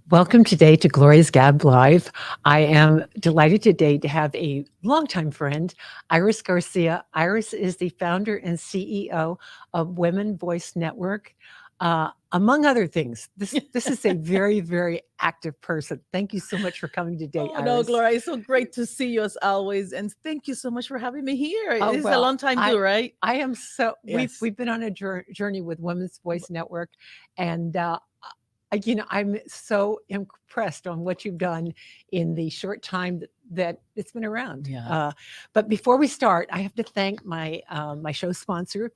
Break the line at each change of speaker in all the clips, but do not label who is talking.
Welcome today to Gloria's Gab Live. I am delighted today to have a longtime friend, Iris Garcia. Iris is the founder and CEO of Women Voice Network. Among other things, this is a very, very active person. Thank you so much for coming today,
Oh no,
Iris.
Gloria, it's so great to see you as always, and thank you so much for having me here.
Oh,
It's a
well,
long time
I
due, right?
I am so
Yes.
we've been on a journey with Women's Voice Network, and I'm so impressed on what you've done in the short time that it's been around.
Yeah.
But before we start, I have to thank my show sponsor,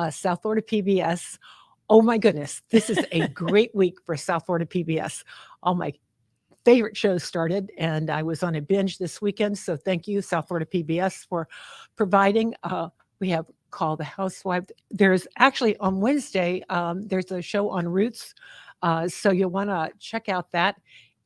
South Florida PBS. Oh my goodness, this is a great week for South Florida PBS. All my favorite shows started, and I was on a binge this weekend. So thank you, South Florida PBS, for providing. We have Call the Housewife. There's actually on Wednesday, there's a show on Roots. So you'll want to check out that.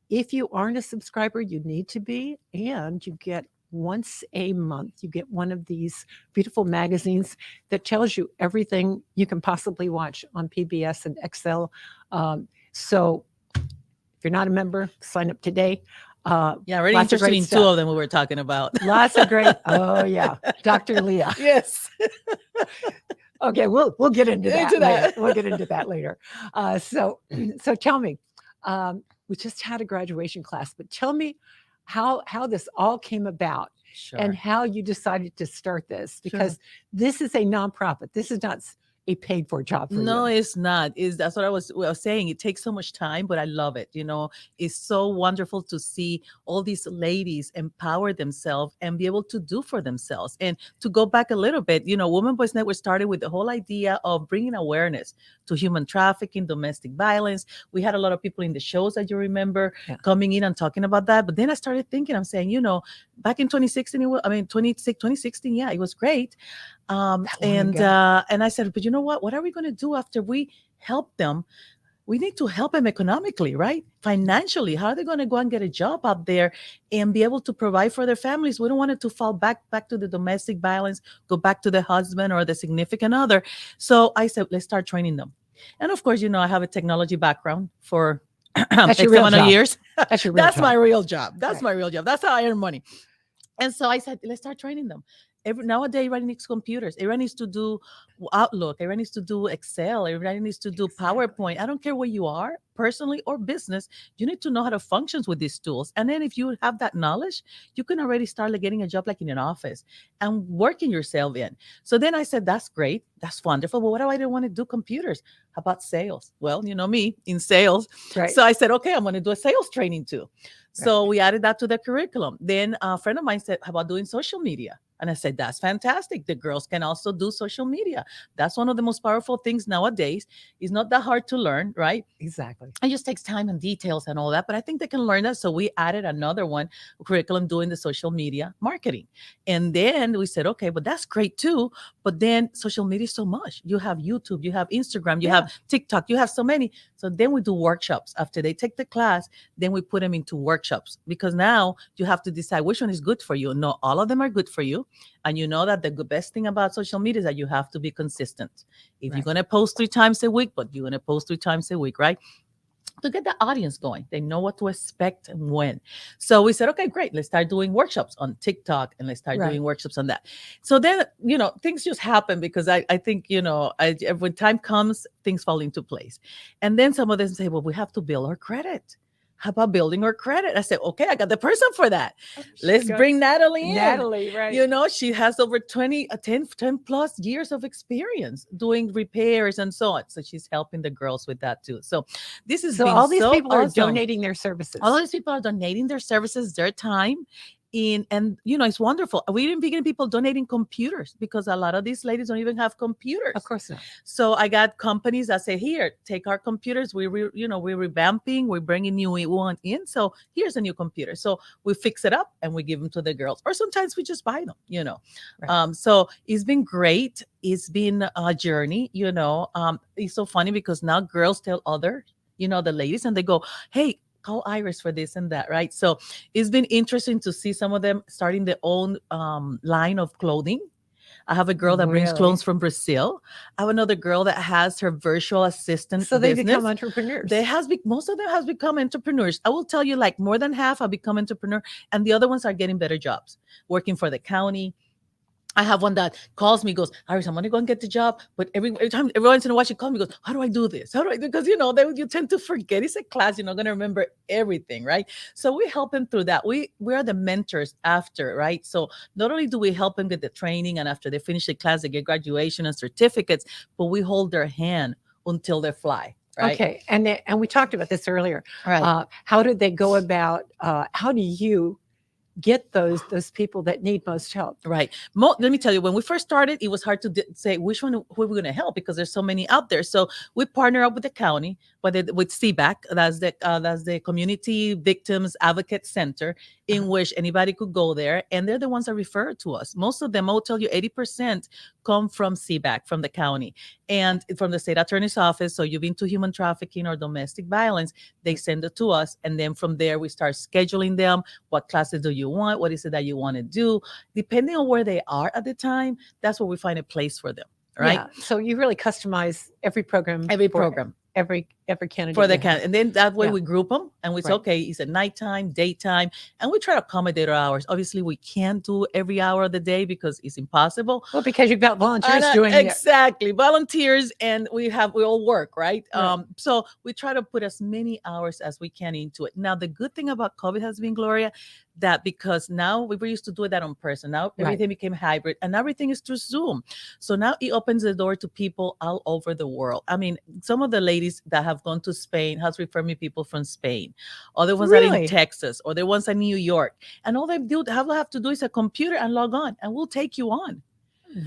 If you aren't a subscriber, you need to be, and you get once a month, you get one of these beautiful magazines that tells you everything you can possibly watch on PBS and XL. So if you're not a member, sign up today.
Yeah, really
Lots of
interested
great
in two
stuff.
of them we were talking about.
Lots of great. Oh yeah, Dr. Leah.
Yes.
Okay, we'll get into that
Into
later.
that.
We'll get into that later. So tell me, we just had a graduation class, but tell me how this all came about and
Sure.
how you decided to start this,
Sure.
because this is a nonprofit. This is not a paid for job for
No,
you.
it's not. Is That's what I was saying. It takes so much time, but I love it. It's so wonderful to see all these ladies empower themselves and be able to do for themselves. And to go back a little bit, Women Voice Network started with the whole idea of bringing awareness to human trafficking, domestic violence. We had a lot of people in the shows that you remember
Yeah.
coming in and talking about that. But then I started thinking, I'm saying, back in 2016, 2016, yeah, it was great.
That long ago.
And I said, but you know what? What are we going to do after we help them? We need to help them economically, right? Financially. How are they going to go and get a job out there and be able to provide for their families? We don't want it to fall back to the domestic violence, go back to the husband or the significant other. So I said, let's start training them. And of course, I have a technology background for
That's your
X
real
amount of
job.
years.
That's your real
That's
job.
my real job. That's
Right.
my real job. That's how I earn money. And so I said, let's start training them. Nowadays, everybody needs computers. Everybody needs to do Outlook. Everybody needs to do Excel. Everybody needs to do PowerPoint. I don't care where you are, personally or business. You need to know how to function with these tools. And then if you have that knowledge, you can already start like getting a job like in an office and working yourself in. So then I said, that's great. That's wonderful. But what do I don't want to do computers? How about sales? Well, you know me in sales.
Right.
So I said, okay, I'm going to do a sales training too. So we added that to the curriculum. Then a friend of mine said, how about doing social media? And I said, that's fantastic. The girls can also do social media. That's one of the most powerful things nowadays. It's not that hard to learn, right?
Exactly.
It just takes time and details and all that. But I think they can learn that. So we added another one curriculum doing the social media marketing. And then we said, okay, but that's great too. But then social media is so much. You have YouTube, you have Instagram, you have TikTok, you have so many. So then we do workshops. After they take the class, then we put them into workshops, because now you have to decide which one is good for you. No, all of them are good for you. And you know that the best thing about social media is that you have to be consistent. If
Right.
you're going to post 3 times a week, but you're going to post 3 times a week, right? To get the audience going. They know what to expect and when. So we said, okay, great. Let's start doing workshops on TikTok and let's start
Right.
doing workshops on that. So then, things just happen because I think, when time comes, things fall into place. And then some of them say, well, we have to build our credit. How about building our credit? I said, okay, I got the person for that. Let's bring Natalie in.
Natalie, right.
She has over 10 plus years of experience doing repairs and so on. So she's helping the girls with that too. So this has
So
been
all these
so
people are
awesome.
donating their services.
All these people are donating their services, their time. And it's wonderful. We didn't begin people donating computers because a lot of these ladies don't even have computers.
Of course not.
So I got companies that say, here, take our computers. We're revamping. We're bringing new one in. So here's a new computer. So we fix it up and we give them to the girls. Or sometimes we just buy them,
Right.
So it's been great. It's been a journey, It's so funny because now girls tell other, the ladies, and they go, hey, call Iris for this and that, right? So it's been interesting to see some of them starting their own line of clothing. I have a girl that brings
Really?
clones from Brazil. I have another girl that has her virtual assistant
So they become
business.
entrepreneurs.
Most of them has become entrepreneurs. I will tell you, like more than half have become entrepreneur, and the other ones are getting better jobs, working for the county. I have one that calls me, goes, Iris, I'm gonna go and get the job. But every time, every once in a while, she calls me, goes, how do I do this? How do I do? Because you tend to forget. It's a class, you're not gonna remember everything, right? So we help them through that. We are the mentors after, right? So not only do we help them get the training, and after they finish the class, they get graduation and certificates, but we hold their hand until they fly, right?
Okay, and we talked about this earlier.
Right.
How did they go about? How do you get those people that need most help?
Right. Let me tell you, when we first started, it was hard to say which one who we're going to help because there's so many out there. So we partner up with the county, with CBAC, that's the Community Victims Advocate Center, in which anybody could go there, and they're the ones that refer to us. Most of them, I'll tell you, 80% come from CBAC, from the county, and from the state attorney's office. So you've been to human trafficking or domestic violence, they send it to us, and then from there we start scheduling them. What classes do you want? What is it that you want to do? Depending on where they are at the time, that's where we find a place for them, right?
Yeah. So you really customize every program,
Every program.
every candidate
For the
you have.
and then that way
Yeah.
we group them and we say,
Right.
okay, it's at nighttime, daytime, and we try to accommodate our hours. Obviously, we can't do every hour of the day because it's impossible.
Well, because you've got volunteers doing
exactly volunteers, and we all work, right?
Right.
So we try to put as many hours as we can into it. Now, the good thing about COVID has been, Gloria, that because now we were used to do that on person, now everything became hybrid, and everything is through Zoom. So now it opens the door to people all over the world. I mean, some of the ladies that have gone to Spain has referred me people from Spain, other ones that are in
Really?
Texas, or the ones in New York, and all they have to do is a computer and log on, and we'll take you on.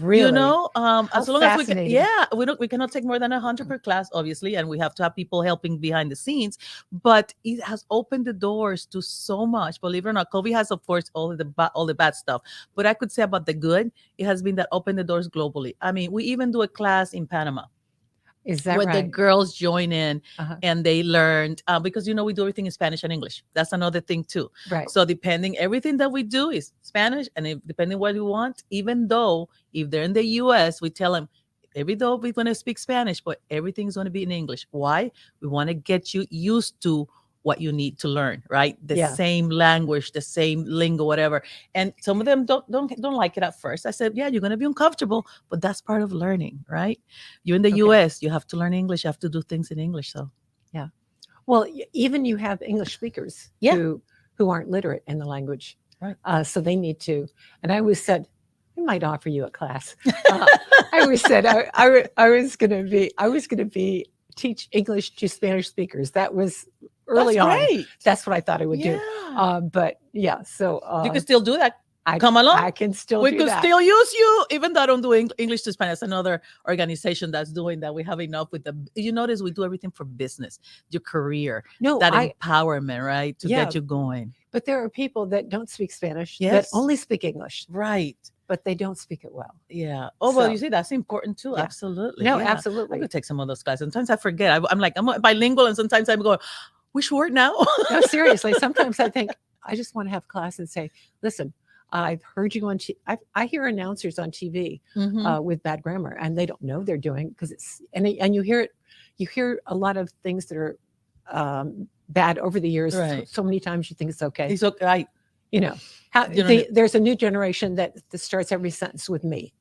Really?
As
How
long as we can,
fascinating.
we cannot take more than 100 per class, obviously, and we have to have people helping behind the scenes. But it has opened the doors to so much. Believe it or not, COVID has, of course, all the bad stuff. But I could say about the good, it has been that opened the doors globally. I mean, we even do a class in Panama
Is that
where the
right?
girls join in,
Uh-huh.
and they learned because we do everything in Spanish and English. That's another thing too.
Right.
So everything that we do is Spanish, and depending what you want, even though if they're in the US, we tell them, even though we're going to speak Spanish, but everything's going to be in English. Why? We want to get you used to what you need to learn, right? The
Yeah.
same language, the same lingo, whatever. And some of them don't like it at first. I said, yeah, you're going to be uncomfortable, but that's part of learning, right? You're in the
Okay.
US, you have to learn English, you have to do things in English. So
Well, even you have English speakers
Yeah.
who aren't literate in the language,
Right.
So they need to. And I always said, I might offer you a class. I always said I was going to be teach English to Spanish speakers. That was early
that's
on.
great.
That's what I thought I would do.
Yeah.
But yeah, so
You can still do that.
I
Come along.
I can still
We
do
could
that.
still use you, even though I don't do English to Spanish. Another organization that's doing that. We have enough with you notice we do everything for business, your career,
No,
that empowerment, right? To
Yeah.
get you going.
but there are people that don't speak Spanish that
Yes.
only speak English,
Right.
but they don't speak it well.
Yeah. Oh, well,
So-
you see, that's important too.
Yeah.
Absolutely.
No,
Yeah. I
absolutely.
could take some of those classes. Sometimes I forget. I'm like, I'm bilingual, and sometimes I'm going, which word now?
No, seriously. Sometimes I think I just want to have class and say, listen, I've heard you on. I hear announcers on TV
Mhm.
with bad grammar, and they don't know they're doing because it's and you hear it. You hear a lot of things that are bad over the years.
Right.
So many times you think it's okay.
It's okay.
You know,
You know,
there's a new generation that starts every sentence with me.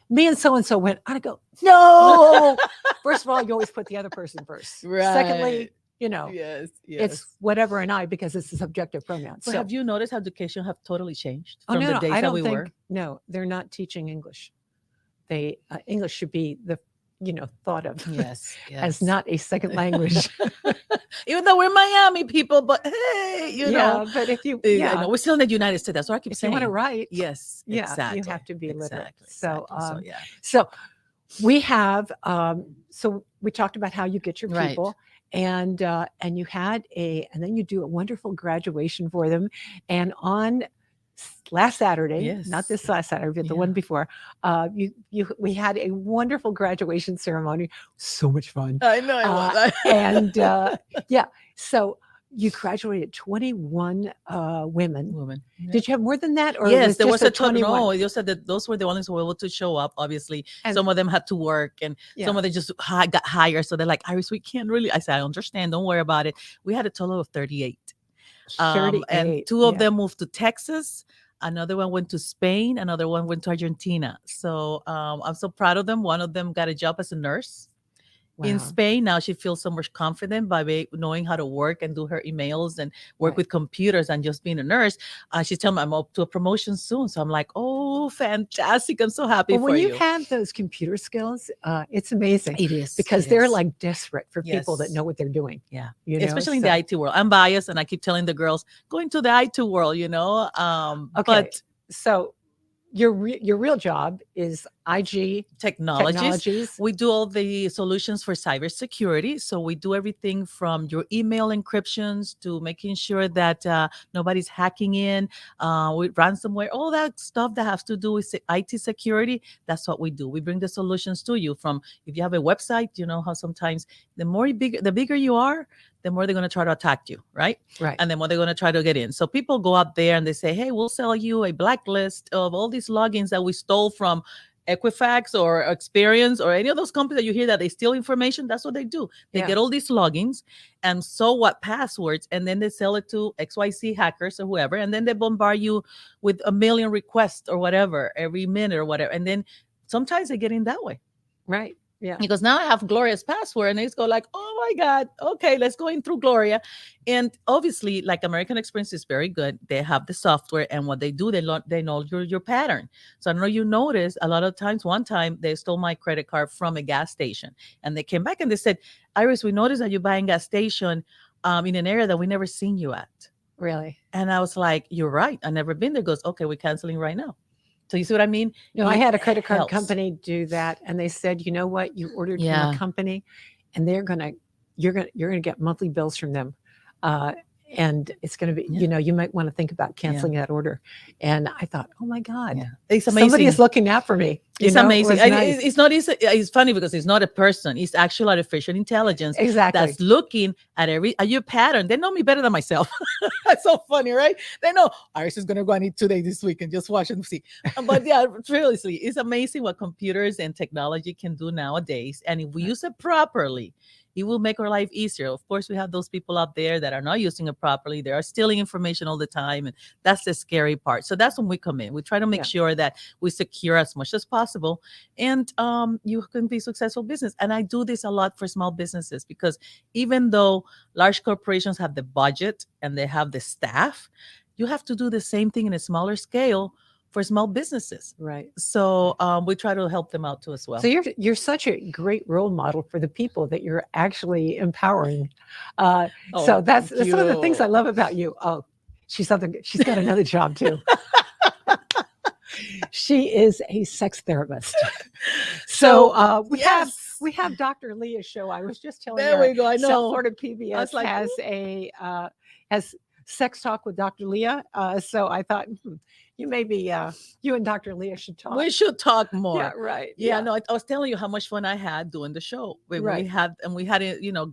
Me and so went. I go, no. First of all, you always put the other person first. Secondly,
Right. Yes.
it's whatever and I because it's a subjective pronoun.
But
So,
have you noticed how education have totally changed
oh
from
no,
the
no,
days
I
that
don't
we
think.
were?
No, they're not teaching English. They English should be the thought of
Yes.
as not a second language.
Even though we're Miami people, but hey,
Yeah, but if you
I know we're still in the United States. That's what I keep
if you
saying.
want to write,
Yes.
yeah,
Exactly.
you have to be literate.
Exactly.
So,
exactly. Yeah.
so we have so we talked about how you get your
Right.
people and you had and then you do a wonderful graduation for them, and on last Saturday, not
Yes.
this last Saturday, but the
Yeah.
one before, we had a wonderful graduation ceremony. So much fun.
I know.
and yeah, so you graduated 21 women.
Women. Yeah.
Did you have more than that, or
Yes,
was
there
just
was
the
a total.
21?
No, you said that those were the ones who were able to show up. Obviously,
And
some of them had to work, and
yeah,
some of them just got hired. So they're like, Iris, we can't really. I said, I understand. Don't worry about it. We had a total of 38. And
38.
two of
Yeah.
them moved to Texas. Another one went to Spain. Another one went to Argentina. So I'm so proud of them. One of them got a job as a nurse in
Wow.
Spain. Now she feels so much confident by knowing how to work and do her emails and work
Right.
with computers and just being a nurse. She's telling me I'm up to a promotion soon. So I'm like, oh, fantastic. I'm so happy
Well, when
for
you
you.
have those computer skills, it's amazing
It is.
because
It
they're
is.
like desperate for people that
Yes.
know what they're doing.
Yeah.
You know,
Especially in the
so
IT world. I'm biased and I keep telling the girls, go into the IT world, you know.
okay.
But
So your real job is IG
technologies.
Technologies.
We do all the solutions for cybersecurity. So we do everything from your email encryptions to making sure that nobody's hacking in, with ransomware, all that stuff that has to do with IT security. That's what we do. We bring the solutions to you. From if you have a website, you know how sometimes the bigger you are, the more they're going to try to attack you, right?
Right.
And then what they're going to try to get in. So people go out there and they say, hey, we'll sell you a blacklist of all these logins that we stole from Equifax or Experience or any of those companies that you hear that they steal information. That's what they do. They
Yeah.
get all these logins and so what passwords, and then they sell it to XYZ hackers or whoever, and then they bombard you with a million requests or whatever every minute or whatever. And then sometimes they get in that way.
Right. Yeah.
Because now I have Gloria's password, and they just go like, "Oh my God, okay, let's go in through Gloria." And obviously, like American Express is very good. They have the software, and what they do, they know your pattern. So I don't know you noticed a lot of times. One time they stole my credit card from a gas station, and they came back and they said, "Iris, we noticed that you're buying gas station in an area that we never seen you at."
Really.
And I was like, "You're right. I never been there." Goes, "Okay, we're canceling right now." So you see what I mean?
No, I
It
had a credit card
helps.
company do that, and they said, you know what, you ordered from
Yeah.
a company, and you're gonna get monthly bills from them, and it's gonna be,
Yeah.
you might want to think about canceling that order. And I thought, oh my God,
Yeah. It's amazing.
somebody is looking out for me.
It's
It
amazing.
was nice.
It's not easy. It's funny because it's not a person. It's actual artificial intelligence
Exactly.
that's looking at your pattern. They know me better than myself. That's so funny, right? They know Iris is going to go and eat 2 days this week and just watch and see. But yeah, seriously, it's amazing what computers and technology can do nowadays. And if we use it properly, it will make our life easier. Of course, we have those people out there that are not using it properly. They are stealing information all the time. And that's the scary part. So that's when we come in. We try to make
Yeah.
sure that we secure as much as possible. And you can be successful business. And I do this a lot for small businesses because even though large corporations have the budget and they have the staff, you have to do the same thing in a smaller scale for small businesses.
Right.
So we try to help them out too as well.
So you're such a great role model for the people that you're actually empowering. So that's
thank
some of the things
you.
I love about you. Oh, she's got another job too. She is a sex therapist. So we have Dr. Leah's show. I was just telling
There
her
we go. I
South
know.
Florida
I
PBS
was like,
has sex talk with Dr. Leah. So I thought you and Dr. Leah should talk.
We should talk more.
Yeah, right.
Yeah, no, I was telling you how much fun I had doing the show. When
Right.
we had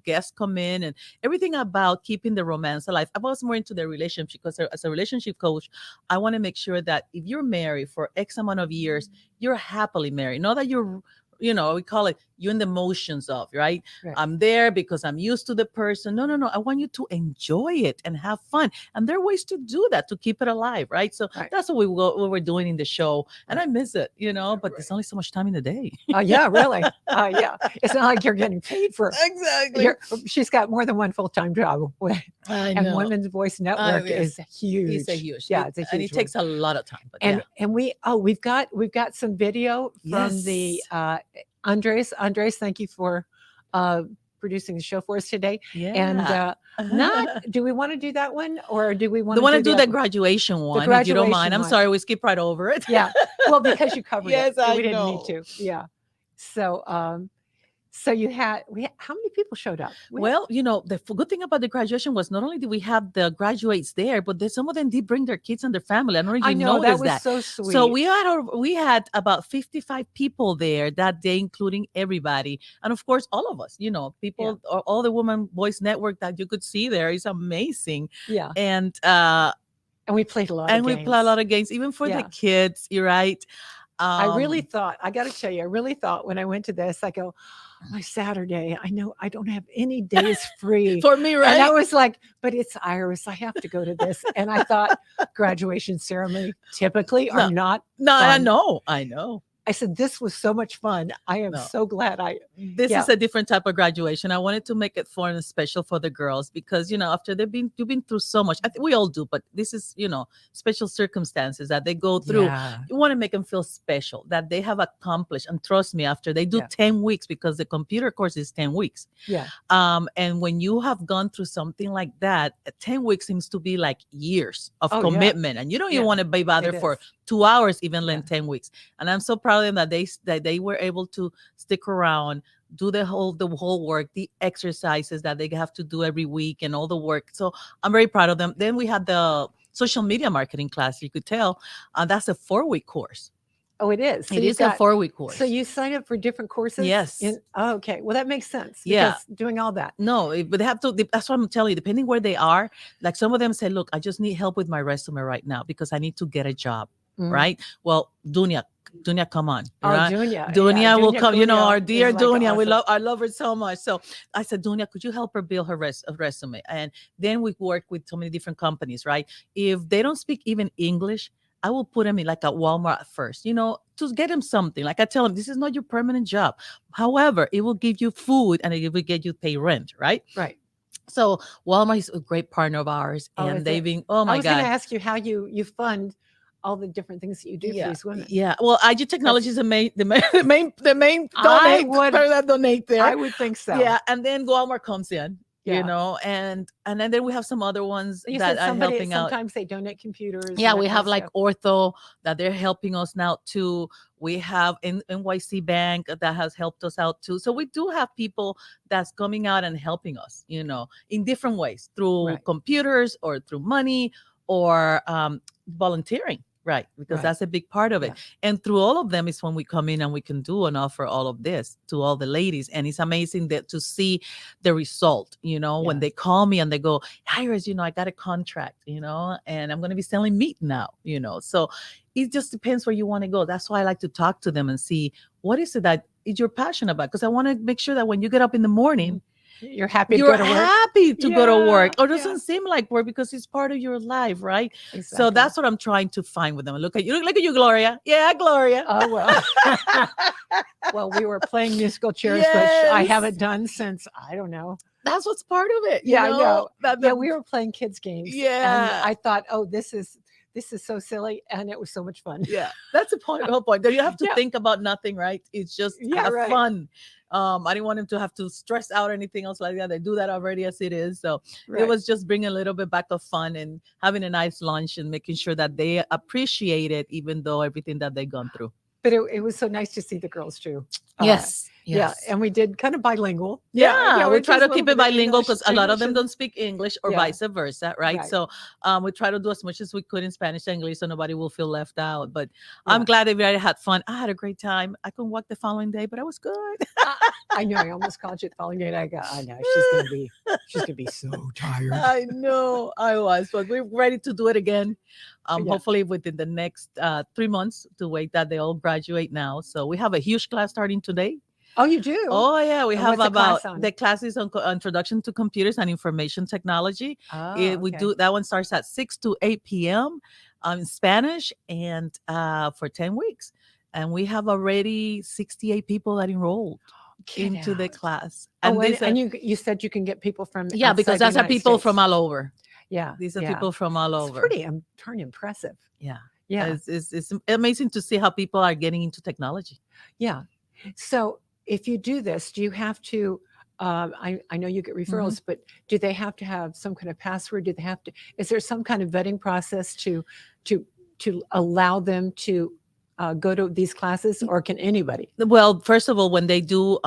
guests come in and everything about keeping the romance alive. I was more into the relationship because as a relationship coach, I want to make sure that if you're married for X amount of years, you're happily married. Not that you're, we call it you're in the motions of, right?
Right.
I'm there because I'm used to the person. No. I want you to enjoy it and have fun. And there are ways to do that to keep it alive, right? So
Right.
that's what we're doing in the show. And
Right.
I miss it, but
Right.
there's only so much time in the day.
Yeah, really. Yeah. It's not like you're getting paid for
Exactly.
she's got more than one full-time job.
I
And
know.
Women's Voice Network
yes.
is huge.
It's a huge.
Yeah, it's a huge
and it
one.
takes a lot of time. But
And we've got some video from the Andres. Andres, thank you for producing the show for us today.
yeah.
And do we want to do that one, or do we want
want to
to
do the
other-
graduation one if you don't mind?
graduation
I'm
one.
sorry, we skip right over it.
Yeah, well, because you covered
Yes,
it, so
I
we didn't
know.
need to. Yeah. So So how many people showed up?
Well, the good thing about the graduation was not only did we have the graduates there, but some of them did bring their kids and their family. I don't know if
I
you
know that
noticed
was
that.
so
So
sweet.
we had about 55 people there that day, including everybody, and of course all of us.
Yeah.
People, all the Women Voice Network that you could see there is amazing,
Yeah.
and
And we played a lot of
we play a
games.
lot of games, even for the
Yeah.
kids. You're right.
I really
Um,
thought, I got to tell you, I really thought when I went to this, I go, my Saturday, I know I don't have any days free.
for me,
And I
right?
was like, but it's Iris. I have to go to this. And I thought graduation ceremony typically are
No,
not
no, I
fun.
know, I know.
I said, this was so much fun. I am
No.
so glad
This
yeah,
is a different type of graduation. I wanted to make it fun and special for the girls because after you've been through so much. I think we all do, but this is special circumstances that they go through.
yeah,
You want to make them feel special that they have accomplished. And trust me, after they do
yeah,
10 weeks, because the computer course is 10 weeks.
yeah,
And when you have gone through something like that, 10 weeks seems to be like years of
oh, yeah,
commitment, and you don't even
yeah,
want to be bothered
it
for
is.
2 hours, even
Yeah,
in 10 weeks. And I'm so proud of them that they were able to stick around, do the whole work, the exercises that they have to do every week, and all the work. So I'm very proud of them. Then we had the social media marketing class. You could tell that's a 4-week course.
oh, it is. So
It
you've
is a
got,
4-week
so
course.
you sign up for different courses?
Yes.
Oh, okay. Well, that makes sense
Yeah.
because doing all that.
No, but they have to. That's what I'm telling you. Depending where they are, like some of them say, "Look, I just need help with my resume right now because I need to get a job."
Mm.
Right? Well, Dunya, come on,
Oh,
right?
Dunya. Yeah,
Dunya will
Dunya
come. Our
Cunio
dear
is like
Dunya,
awesome.
I love her so much. So I said, Dunya, could you help her build her resume? And then we work with so many different companies, right? If they don't speak even English, I will put them in like a Walmart at first, to get them something. Like I tell them, this is not your permanent job. However, it will give you food and it will get you pay rent, right?
Right.
So Walmart is a great partner of ours,
Oh,
and
is
they've
it?
been, oh
I
my
was going to
God.
ask you how you fund all the different things that you do for
Yeah,
these women.
yeah. Well, IG Technology is the main
I
donate
would,
person that donate there.
I would think so.
Yeah, and then Walmart comes in,
Yeah.
and then we have some other ones
You
that
said
are helping out.
sometimes they donate computers.
Yeah,
And that
we
kind
have
of
like
stuff.
Ortho that they're helping us now too. We have NYC Bank that has helped us out too. So we do have people that's coming out and helping us, in different ways, through
Right.
computers or through money or volunteering. Right, because
Right.
that's a big part of it.
Yeah.
And through all of them is when we come in and we can do and offer all of this to all the ladies. And it's amazing that to see the result, when they
Yes.
call me and they go, Iris, I got a contract, and I'm going to be selling meat now, So it just depends where you want to go. That's why I like to talk to them and see what is it that you're passionate about. Because I want to make sure that when you get up in the morning,
You're happy to
you're
go to work.
happy to go to work, or
Yeah.
doesn't seem like work because it's part of your life, right?
Exactly.
So that's what I'm trying to find with them. Look at you, Gloria. Yeah, Gloria.
Oh, well. Well, we were playing musical chairs, which I
Yes.
haven't done since, I don't know.
That's what's part of it.
Yeah, I know.
That
Yeah, we were playing kids games. And
Yeah.
I thought, oh, this is so silly. And it was so much fun.
Yeah, that's the point. Whole point. You have to
Yeah.
think about nothing, right? It's just
Yeah,
have
right.
fun. I didn't want him to have to stress out or anything else like that. They do that already as it is. So
Right.
it was just bringing a little bit back of fun and having a nice lunch and making sure that they appreciate it, even though everything that they've gone through.
But it was so nice to see the girls too.
Yes.
Yeah. And we did kind of bilingual.
Yeah, we try
just
to
a
keep
little
it
bit of
bilingual
English,
because a lot of them
and-
don't speak English or
Yeah.
vice versa, right?
Right.
So we try to do as much as we could in Spanish and English so nobody will feel left out. But
Yeah.
I'm glad everybody had fun. I had a great time. I couldn't walk the following day, but I was good.
I know. I almost called you the following day. I know she's gonna be so tired.
I know I was, but we're ready to do it again.
Yeah.
Hopefully within the next 3 months to wait that they all graduate now. So we have a huge class starting today.
Oh, you do?
Oh yeah, we
And
have
what's the class
about
on?
the classes on Introduction to Computers and Information Technology.
Oh,
We
okay.
do that one starts at 6 to 8 p.m. In Spanish and for 10 weeks. And we have already 68 people that enrolled
Get
into the
out.
class.
Oh,
these
and
are-
you said you can get people from
yeah, because
outside the
that's are
United
people
States.
from all over.
Yeah.
These are
yeah.
people from all
It's
over.
pretty impressive.
Yeah.
Yeah.
It's amazing to see how people are getting into technology.
Yeah. So if you do this, do you have to? I know you get referrals, but do they have to have some kind of password? Do they have to? Is there some kind of vetting process to allow them to go to these classes, or can anybody?
Well, first of all, when they do,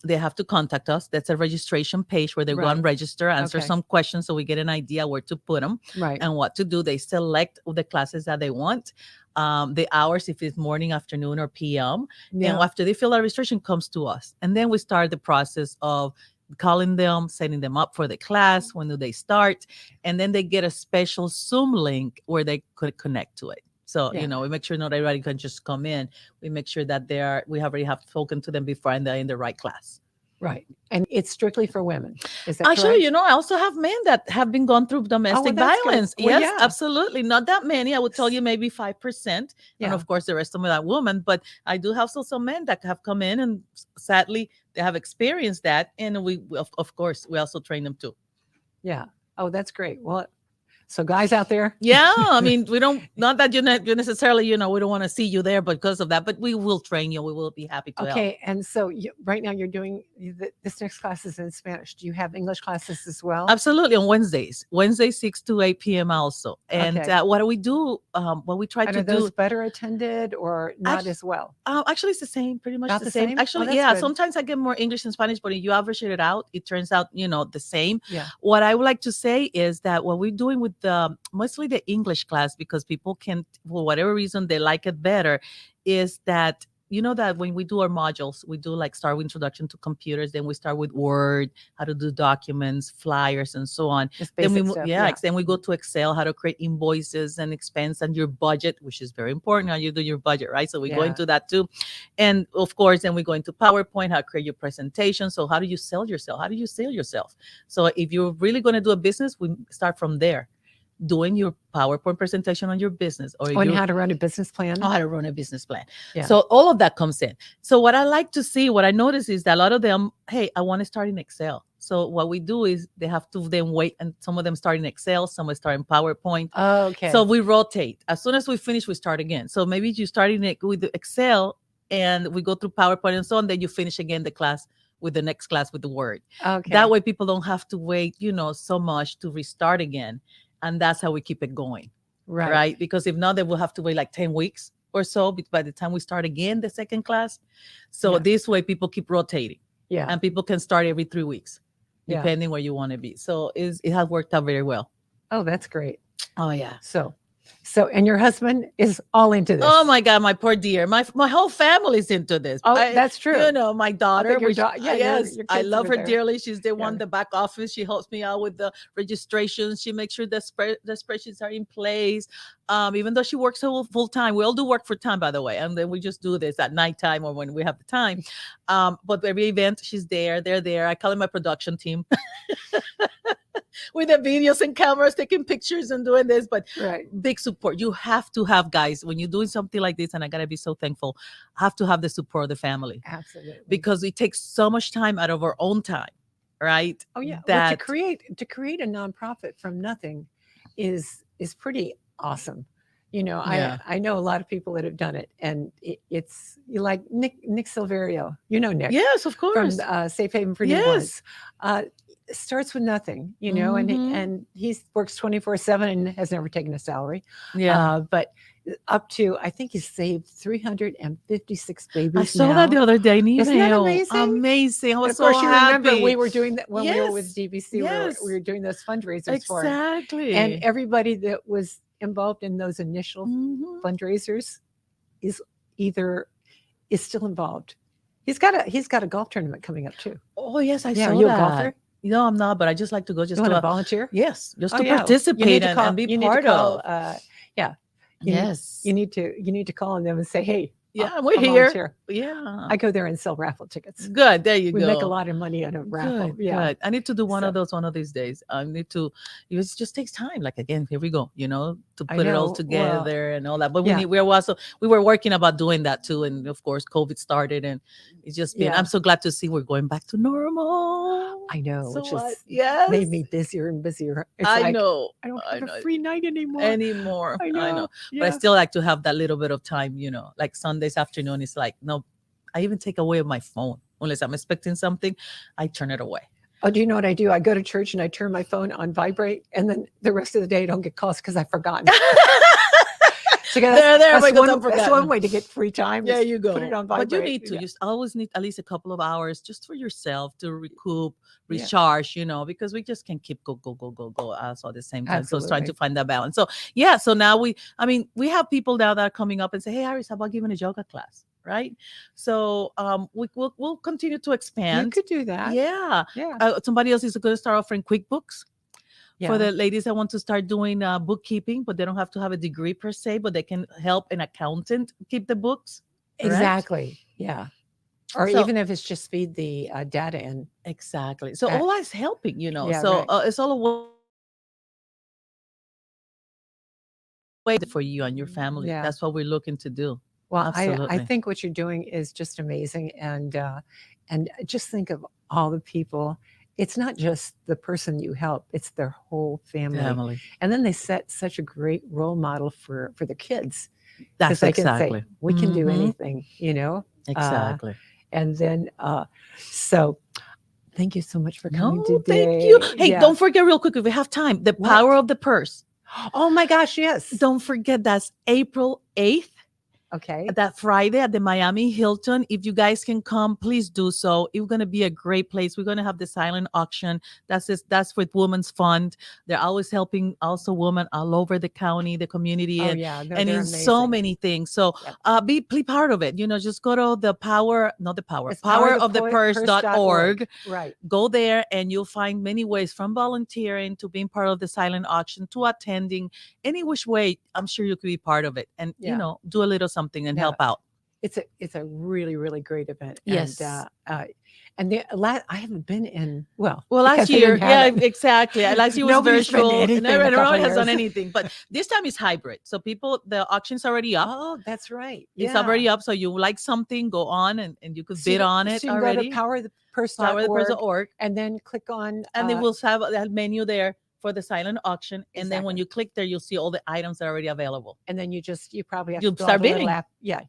they have to contact us. That's a registration page where they go and
Right.
register, answer
Okay.
some questions so we get an idea where to put them
Right.
and what to do. They select the classes that they want, the hours, if it's morning, afternoon, or PM. And
Yeah.
after they fill out registration, comes to us. And then we start the process of calling them, setting them up for the class. When do they start? And then they get a special Zoom link where they could connect to it. So,
Yeah.
we make sure not everybody can just come in. We make sure that we already have spoken to them before and they're in the right class.
Right. And it's strictly for women. Is that
Actually,
correct?
I also have men that have been gone through domestic
that's good.
violence.
Well,
Yes,
yeah.
absolutely. Not that many. I would tell you maybe 5%. And
Yeah.
of course, the rest of them are women. But I do have some men that have come in, and sadly, they have experienced that. And we of course, we also train them too.
Yeah. Oh, that's great. Well, so guys out there,
Yeah, I mean, we don't, not that you necessarily, we don't want to see you there because of that, but we will train you. We will be happy to help.
okay. And so right now you're doing this next class is in Spanish. Do you have English classes as well?
Absolutely, on Wednesdays, 6 to 8 p.m. also. And
Okay.
what do we do? What we try
And
to
are those
do.
better attended or not as well?
Actually, it's the same, pretty much
Not
the
the
same.
same?
Actually,
that's
yeah.
good.
Sometimes I get more English and Spanish, but if you average it out, it turns out, the same.
Yeah.
What I would like to say is that what we're doing with mostly the English class, because people can, for whatever reason, they like it better, is that that when we do our modules, we do like start with introduction to computers, then we start with Word, how to do documents, flyers, and so on.
Just
Then
basic
we
stuff.
then we go to Excel, how to create invoices and expense and your budget, which is very important how you do your budget, right? So we go
Yeah.
into that too. And of course, then we go into PowerPoint, how to create your presentation. So how do you sell yourself? How do you sell yourself? So if you're really going to do a business, we start from there, doing your PowerPoint presentation on your business, or
And how to run a business plan.
how to run a business plan.
Yeah.
So all of that comes in. So what I like to see, what I notice is that a lot of them, hey, I want to start in Excel. So what we do is they have to then wait, and some of them start in Excel, some will start in PowerPoint.
Oh, okay.
So we rotate. As soon as we finish, we start again. So maybe you start with the Excel and we go through PowerPoint and so on, then you finish again the class with the next class with the Word.
Okay.
That way people don't have to wait, so much to restart again. And that's how we keep it going. Right. Because if not, then we'll have to wait like 10 weeks or so by the time we start again the second class. So this way people keep rotating.
Yeah.
And people can start every 3 weeks,
Yeah.
depending where you want to be. So it has worked out very well.
Oh, that's great.
Oh, yeah.
So, and your husband is all into this.
Oh my God, my poor dear. My whole family's into this.
Oh, that's true.
My daughter.
Yes,
I love her
there.
dearly. She's the one in the back office. She helps me out with the registrations. She makes sure the spreadsheets are in place. Even though she works full time, we all do work for time, by the way. And then we just do this at nighttime or when we have the time. But every event, she's there. They're there. I call it my production team. With the videos and cameras, taking pictures and doing this, but big support. You have to have, guys, when you're doing something like this, and I gotta be so thankful, have to have the support of the family.
Absolutely.
Because it takes so much time out of our own time, right?
Oh yeah.
That
to create a nonprofit from nothing is pretty awesome. I know a lot of people that have done it, and it's like Nick Silverio. Nick.
Yes, of course.
From Safe Haven for Newborns. Starts with nothing, and he works 24/7 and has never taken a salary.
Yeah.
But up to, I think he's saved 356 babies.
I saw that the other day.
Isn't that amazing?
Amazing. I was
of course,
so
you
happy.
remember we were doing that when we were with DBC.
Yes.
We were doing those fundraisers for him.
Exactly.
And everybody that was involved in those initial fundraisers is still involved. He's got a golf tournament coming up too.
Oh yes, I saw
Are you
that.
a golfer?
No, I'm not, but I just like to go. Just
to
to
volunteer.
Yes, just to participate and be part of.
You need to call on them and say, hey.
Yeah, we're here. Volunteer. Yeah.
I go there and sell raffle tickets.
Good. There you go.
We make a lot of money on a raffle.
Good. I need to do one of those one of these days. I need to, it just takes time. Like, again, here we go, to put it all together and all that. But we were working about doing that too. And of course, COVID started, and it's just been, I'm so glad to see we're going back to normal.
I know,
so
which is made me busier and busier. It's
I know.
I don't have a free night anymore.
I know. Yeah. But I still like to have that little bit of time, like Sundays afternoon. It's like, no, I even take away my phone. Unless I'm expecting something, I turn it away.
Oh, do you know what I do? I go to church and I turn my phone on vibrate, and then the rest of the day I don't get calls because I've forgotten. So
there, Michael, don't
that's
forget.
one way to get free time.
There
Is
you
put it
go.
on
But you
vibrate.
need to. You always need at least a couple of hours just for yourself to recoup,
Yeah,
recharge, because we just can't keep go us all at the same time. So it's trying to
absolutely.
find that balance. So yeah, so now we have people now that are coming up and say, hey, Iris, how about giving a yoga class? Right. So we'll continue to
You
expand.
could do that.
Yeah.
Yeah,
Somebody else is going to start offering QuickBooks for
yeah,
the ladies that want to start doing bookkeeping, but they don't have to have a degree per se, but they can help an accountant keep the books. Correct.
exactly. Yeah, or
So
even if it's just feed the data in.
exactly. So
Uh,
all that's helping.
yeah,
So
right.
it's all a way for you and your family.
Yeah.
That's what we're looking to do.
Well, I
Absolutely.
think what you're doing is just amazing, and just think of all the people. It's not just the person you help; it's their whole family,
Family.
and then they set such a great role model for the kids because
That's
they can say
exactly.
we can do
Hmm.
anything, uh,
Exactly.
and then so thank you so much for coming
No, thank you.
today.
Hey,
Yeah.
don't forget real quick if we have time, the
What?
power of the purse.
Oh my gosh, yes.
Don't forget that's April 8th.
Okay.
That Friday at the Miami Hilton. If you guys can come, please do so. It's going to be a great place. We're going to have the silent auction. That's with Women's Fund. They're always helping also women all over the county, the community,
Oh
and
yeah, no,
and
they're
in so
amazing.
many things. So
Yep.
be part of it. Just go to the power, not the power,
It's
powerofthepurse.org.
Right.
Go there and you'll find many ways from volunteering to being part of the silent auction to attending any which way. I'm sure you could be part of it and
Yeah.
do a little something and
Yeah.
help out.
It's a really really great event,
Yes.
and I haven't been in
Well, last
because they didn't
year,
have
yeah,
it.
exactly. Last year was
Nobody's been to
virtual, and
anything in a
no
couple
one
of
has done
years.
anything. But this time is hybrid. So the auction's already up.
Oh, that's right.
It's
Yeah.
already up. So you like something, go on and you could
So
bid on it
so you can go to
already.
powerofthepurse.org
Powerthepurse.org.
and then click on
And they will have that menu there for the silent auction. And then when
exactly.
you click there, you'll see all the items that are already available.
And then you probably have to
You'll
fill out
start
a little
bidding.
app. Yeah,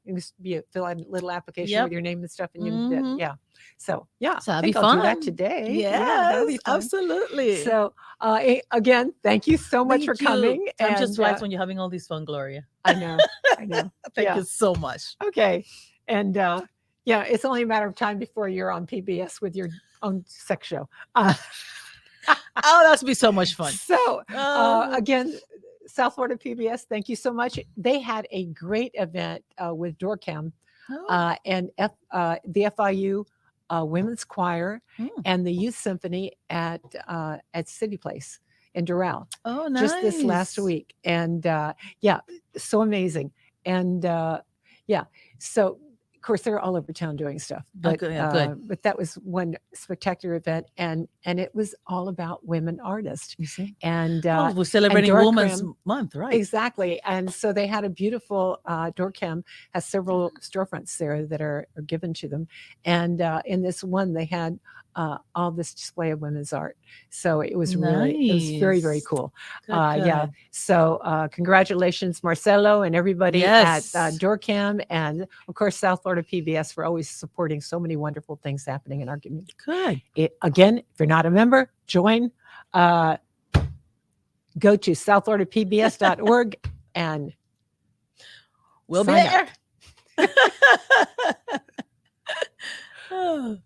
you fill out a little application
Yep.
with your name and stuff, and
Hmm.
yeah. So yeah,
So
I
that'd be
think I'll do that
fun.
today. Yeah, that'll
Yes,
be fun.
absolutely.
So again, thank you so much for
Thank you.
coming.
Time just
And
flies when you're having all this fun, Gloria.
I know, I know.
Thank
Yeah.
you so much.
Okay. And yeah, it's only a matter of time before you're on PBS with your own sex show.
Oh, that's be so much fun.
So
Oh,
again, South Florida PBS, thank you so much. They had a great event with Doorcam
oh,
and the FIU Women's Choir
mm.
and the Youth Symphony at City Place in Doral
Oh,
just this last
nice.
week. And yeah, so amazing. And yeah, so of course they're all over town doing stuff,
Okay, yeah, good.
but that was one spectacular event, and it was all about women artists,
You see?
and
Oh, we're celebrating
Dora
Women's
Krim,
Month, right?
exactly. And so they had a beautiful Doorcam has several storefronts there that are given to them, and in this one they had all this display of women's art. So it was very very
Nice.
cool.
Good,
Yeah.
good.
So congratulations, Marcelo, and everybody
Yes.
at Doorcam, and of course South Florida PBS for always supporting so many wonderful things happening in our community.
Good.
Again, if you're not a member, join. Go to southfloridapbs.org and
We'll be
sign up.
there. Oh.